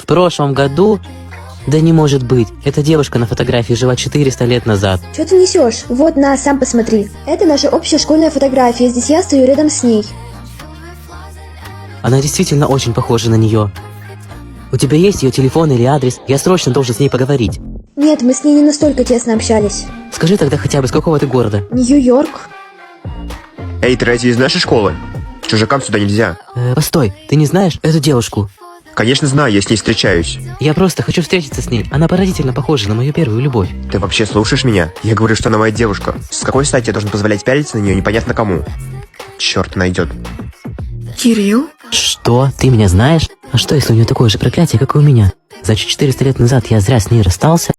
В прошлом году? Да не может быть. Эта девушка на фотографии жила 400 лет назад. Что ты несешь? Вот, на, сам посмотри. Это наша общая школьная фотография. Здесь я стою рядом с ней. Она действительно очень похожа на нее. У тебя есть ее телефон или адрес? Я срочно должен с ней поговорить. Нет, мы с ней не настолько тесно общались. Скажи тогда хотя бы, с какого ты города? Нью-Йорк. Эй, ты разве из нашей школы? Чужакам сюда нельзя. Постой, ты не знаешь эту девушку? Конечно знаю, я с ней встречаюсь. Я просто хочу встретиться с ней. Она поразительно похожа на мою первую любовь. Ты вообще слушаешь меня? Я говорю, что она моя девушка. С какой стати я должен позволять пялиться на нее непонятно кому? Черт найдет. Кирилл? Что? Ты меня знаешь? А что, если у нее такое же проклятие, как и у меня? Значит, 400 лет назад я зря с ней расстался?